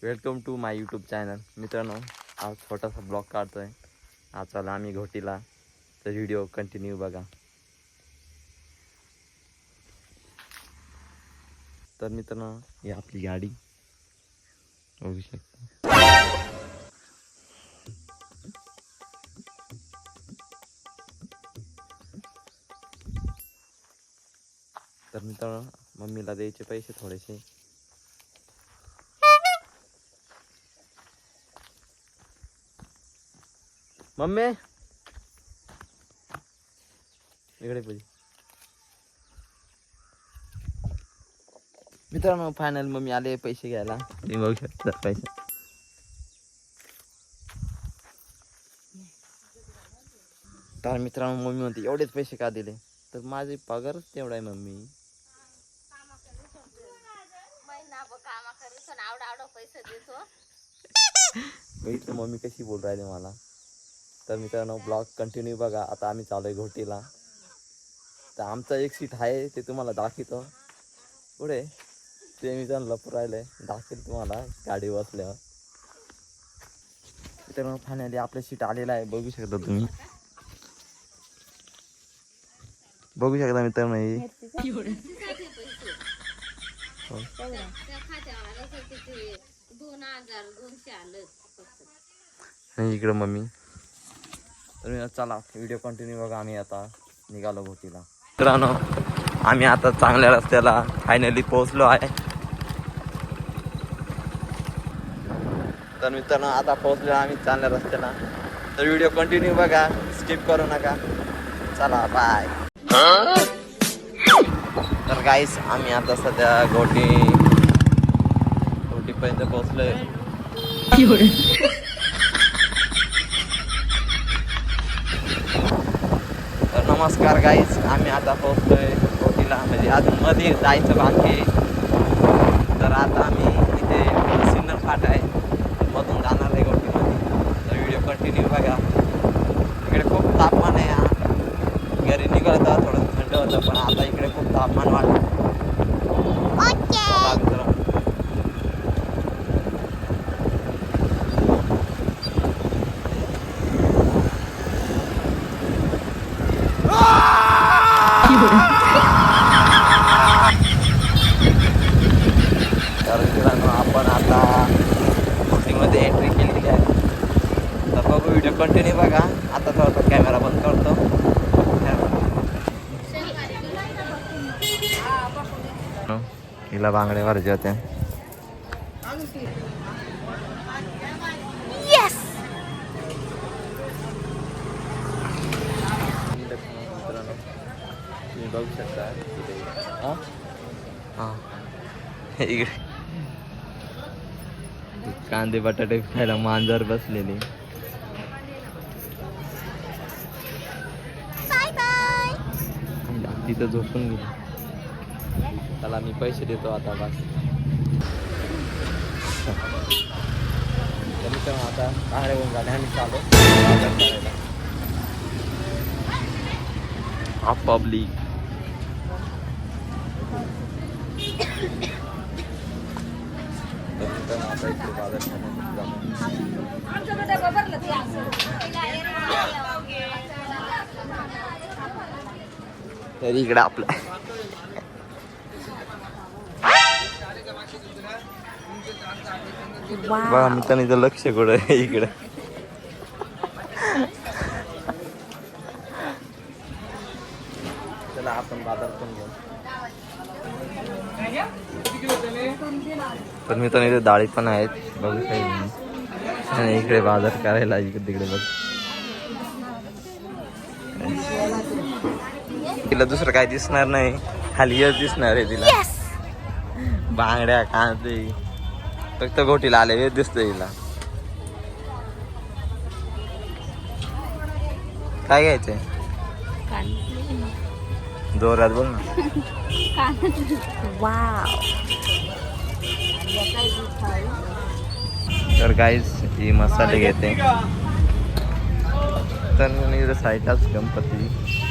Welcome to my YouTube channel. मित्रांनो, आज छोटासा ब्लॉग काढतोय. आज चला आम्ही घोटीला, तर व्हिडिओ कंटिन्यू बघा. तर मित्रांनो, ही आपली गाडी बघू शकता. तर मित्रांनो, मम्मीला द्यायचे पैसे थोडेसे. मम्मी इकडे पाहिजे. मित्रांनो, फायनल मम्मी आले पैसे घ्यायला. तुम्ही बघू शकता पैसे. तर मित्रांनो, मम्मी म्हणते एवढेच पैसे का दिले, तर माझे पगारच तेवढा आहे मम्मी. बघितलं मम्मी कशी बोल राहिले मला. तर मित्रांनो, ब्लॉग कंटिन्यू बघा. आता आम्ही चालू आहे घोटीला. तर आमचा एक सीट आहे ते तुम्हाला दाखवतो. पुढे ते मी त्यांना लपू राहिले, दाखवेल तुम्हाला गाडी बसल्यावर. मित्रांनो, फायनली आपलं सीट आलेलं आहे, बघू शकता तुम्ही. बघू शकता मित्रांनो, इकडं मम्मी. तर चला व्हिडिओ कंटिन्यू बघा. आम्ही आता निघालो घोटीला. मित्रांनो, आम्ही आता चांगल्या रस्त्याला फायनली पोहोचलो आहे. तर मित्रांनो, आता पोहोचलो आम्ही चांगल्या रस्त्याला. तर व्हिडिओ कंटिन्यू बघा, स्किप करू नका. चला बाय. तर गाईस, आम्ही आता सध्या घोटीपर्यंत पोहोचलोय. तर नमस्कार गाईस, आम्ही आता पोहोचलोय घोटीला. म्हणजे अजून मध्ये जायचं बाकी. तर आता आम्ही इथे सिन्नर फाटा आहे, मधून जाणार आहे घोटीमध्ये. तर व्हिडिओ कंटिन्यू बघा. इकडे खूप तापमान आहे. घरी निघालं तर थोडं थंड होतं, पण आता इकडे खूप तापमान वाढलं. तर मित्रांनो, आपण आता घोटीमध्ये एंट्री केलेली आहे. तर बघू, व्हिडिओ कंटिन्यू बघा. आता थोडा कॅमेरा बंद करतो. हिला बांगड्या भरायच्या होत्या. तुम्ही बघू शकता इकडे कांदे बटाटे खायला मांजर बसलेले. तिथं झोपून गेली. त्याला मी पैसे देतो आता बस. आता बाहेर होऊन झाले आम्ही चालू पब्लिक. आता इकडे बाजार तरी इकडे आपलं बघा मित्रांनो, लक्ष कुठं आहे इकडं. चला आपण बाजार पण घेऊ. पण मित्रांनो, इथे डाळी पण आहेत, बघू शकता. आणि इकडे बाजार करायला इकडे तिकडे बघ. तिला दुसरं काय दिसणार नाही, खाली दिसणार आहे तिला. बांगड्या कांदे फक्त घोटीला आले हे दिसतंय तिला. काय घ्यायचंय, जोरात बोल ना. तर गाईस, ही मसाले घेते. तर साईडलाच गणपती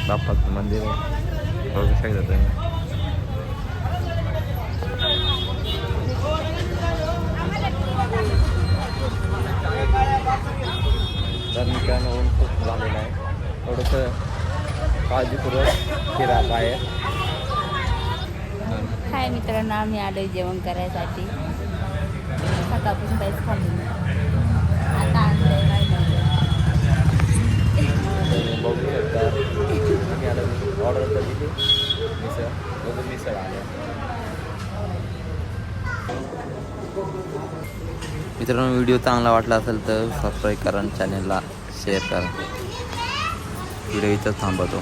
बाप्पाचं मंदिर आहे, बघू शकता तुम्ही. कारण ऊन खूप झालेलं आहे. थोडंसं काळजीपूर्वक फिरा बाहेर. हाय मित्रांनो, आम्ही आलो जेवण करायसाठी. सकाळपासून काहीच खाल्लं नाही. आता आणलंय नाही बघू शकता आम्ही आता ऑर्डर तर दिली मिसळ. बघू मिसळ आल्या. मित्रांनो, व्हिडिओ चांगला वाटला असेल तर सबस्क्राईब करा आणि चॅनलला शेअर करा. व्हिडिओ इथं थांबवतो.